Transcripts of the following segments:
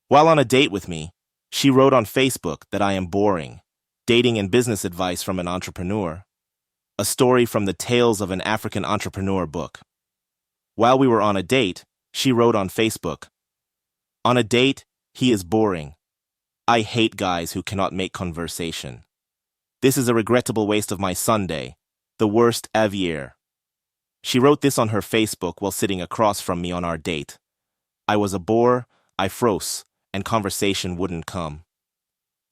While on a date with me, she wrote on Facebook that I am boring. Dating and business advice from an entrepreneur. A story from the Tales of an African Entrepreneur book. While we were on a date, she wrote on Facebook, "On a date, he is boring. I hate guys who cannot make conversation. This is a regrettable waste of my Sunday, the worst ever." She wrote this on her Facebook while sitting across from me on our date. I was a bore, I froze, and conversation wouldn't come.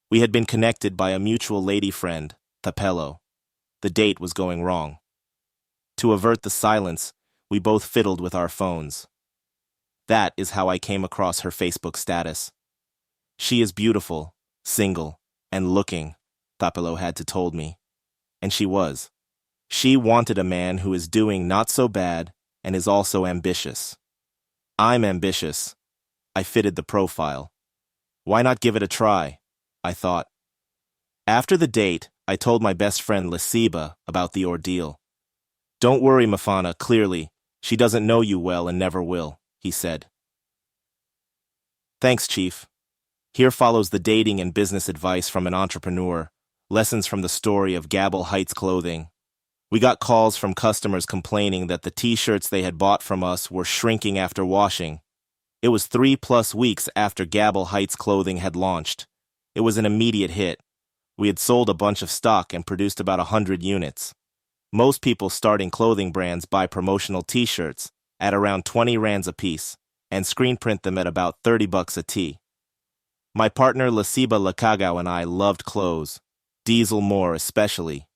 We had been connected by a mutual lady friend, Tapelo. The date was going wrong. To avert the silence, we both fiddled with our phones. That is how I came across her Facebook status. She is beautiful, single, and looking, Tapelo had to told me. And she was. She wanted a man who is doing not so bad and is also ambitious. I'm ambitious. I fitted the profile. Why not give it a try? I thought. After the date, I told my best friend Lasiba about the ordeal. "Don't worry, Mafana, clearly. She doesn't know you well and never will," he said. Thanks, Chief. Here follows the dating and business advice from an entrepreneur, lessons from the story of Gabble Heights Clothing. We got calls from customers complaining that the t-shirts they had bought from us were shrinking after washing. It was 3+ weeks after Gabble Heights Clothing had launched. It was an immediate hit. We had sold a bunch of stock and produced about 100 units. Most people starting clothing brands buy promotional t-shirts at around 20 rands a piece and screen print them at about $30 a tee. My partner Lasiba Lakagao and I loved clothes, Diesel more especially.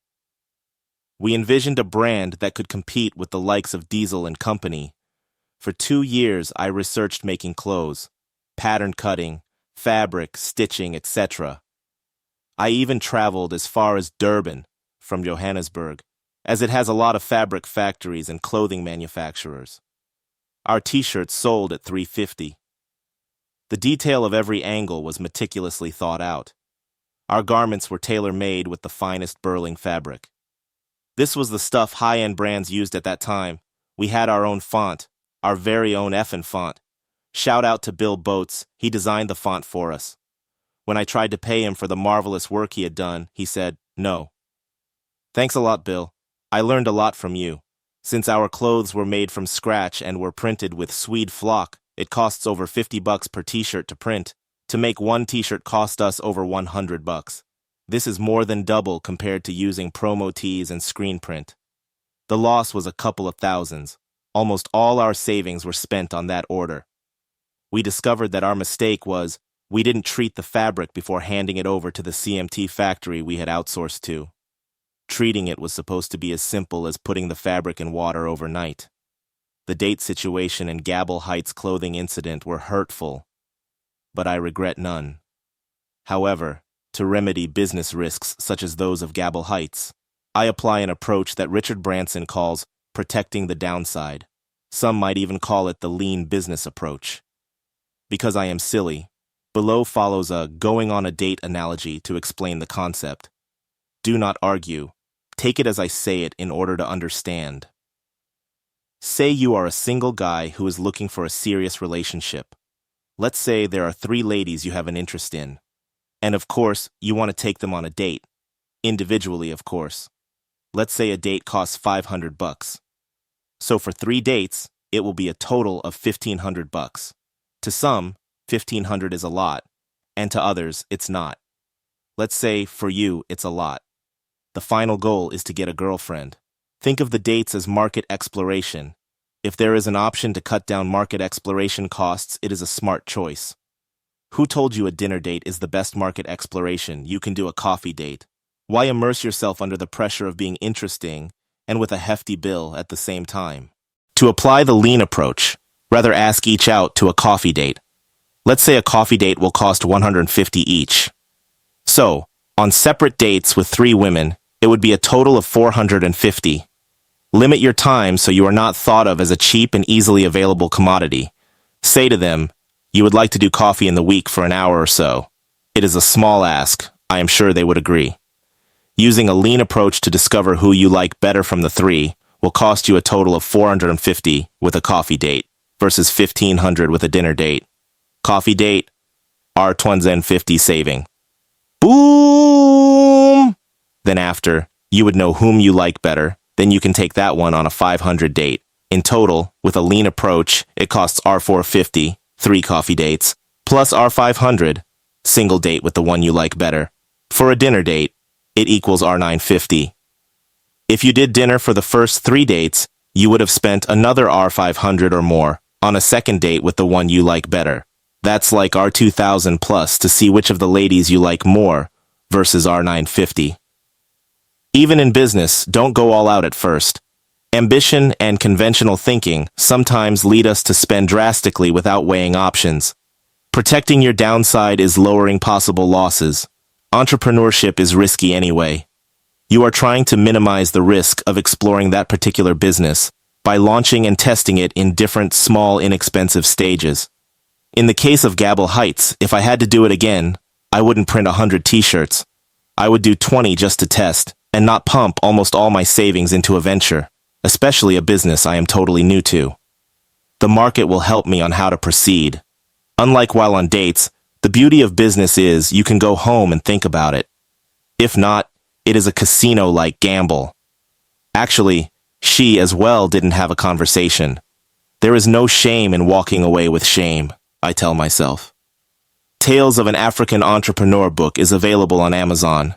We envisioned a brand that could compete with the likes of Diesel and Company. For 2 years, I researched making clothes, pattern cutting, fabric, stitching, etc. I even traveled as far as Durban, from Johannesburg, as it has a lot of fabric factories and clothing manufacturers. Our t-shirts sold at $3.50. The detail of every angle was meticulously thought out. Our garments were tailor-made with the finest burling fabric. This was the stuff high-end brands used at that time. We had our own font, our very own effin' font. Shout out to Bill Boats, he designed the font for us. When I tried to pay him for the marvelous work he had done, he said, "No." Thanks a lot, Bill. I learned a lot from you. Since our clothes were made from scratch and were printed with Swede flock, it costs over $50 per t-shirt to print. To make one t-shirt cost us over $100. This is more than double compared to using promo tees and screen print. The loss was a couple of thousands. Almost all our savings were spent on that order. We discovered that our mistake was we didn't treat the fabric before handing it over to the CMT factory we had outsourced to. Treating it was supposed to be as simple as putting the fabric in water overnight. The date situation and Gabble Heights Clothing incident were hurtful, but I regret none. However, to remedy business risks such as those of Gabble Heights, I apply an approach that Richard Branson calls protecting the downside. Some might even call it the lean business approach. Because I am silly, below follows a going on a date analogy to explain the concept. Do not argue. Take it as I say it in order to understand. Say you are a single guy who is looking for a serious relationship. Let's say there are 3 ladies you have an interest in. And of course, you want to take them on a date. Individually, of course. Let's say a date costs $500. So for 3 dates, it will be a total of $1,500. To some, $1,500 is a lot, and to others, it's not. Let's say, for you, it's a lot. The final goal is to get a girlfriend. Think of the dates as market exploration. If there is an option to cut down market exploration costs, it is a smart choice. Who told you a dinner date is the best market exploration? You can do a coffee date. Why immerse yourself under the pressure of being interesting and with a hefty bill at the same time? To apply the lean approach, rather ask each out to a coffee date. Let's say a coffee date will cost $150 each. So, on separate dates with 3 women, it would be a total of $450. Limit your time so you are not thought of as a cheap and easily available commodity. Say to them, you would like to do coffee in the week for an hour or so. It is a small ask. I am sure they would agree. Using a lean approach to discover who you like better from the 3 will cost you a total of $450 with a coffee date versus $1,500 with a dinner date. Coffee date, R250 saving. Boom! Then after, you would know whom you like better, then you can take that one on a 500 date. In total, with a lean approach, it costs R450, 3 coffee dates, plus R500, single date with the one you like better. For a dinner date, it equals R950. If you did dinner for the first 3 dates, you would have spent another R500 or more on a second date with the one you like better. That's like R2000 plus to see which of the ladies you like more versus R950. Even in business, don't go all out at first. Ambition and conventional thinking sometimes lead us to spend drastically without weighing options. Protecting your downside is lowering possible losses. Entrepreneurship is risky anyway. You are trying to minimize the risk of exploring that particular business by launching and testing it in different small, inexpensive stages. In the case of Gabble Heights, if I had to do it again, I wouldn't print 100 t-shirts. I would do 20 just to test and not pump almost all my savings into a venture, especially a business I am totally new to. The market will help me on how to proceed. Unlike while on dates, the beauty of business is you can go home and think about it. If not, it is a casino-like gamble. Actually, she as well didn't have a conversation. There is no shame in walking away with shame, I tell myself. Tales of an African Entrepreneur book is available on Amazon.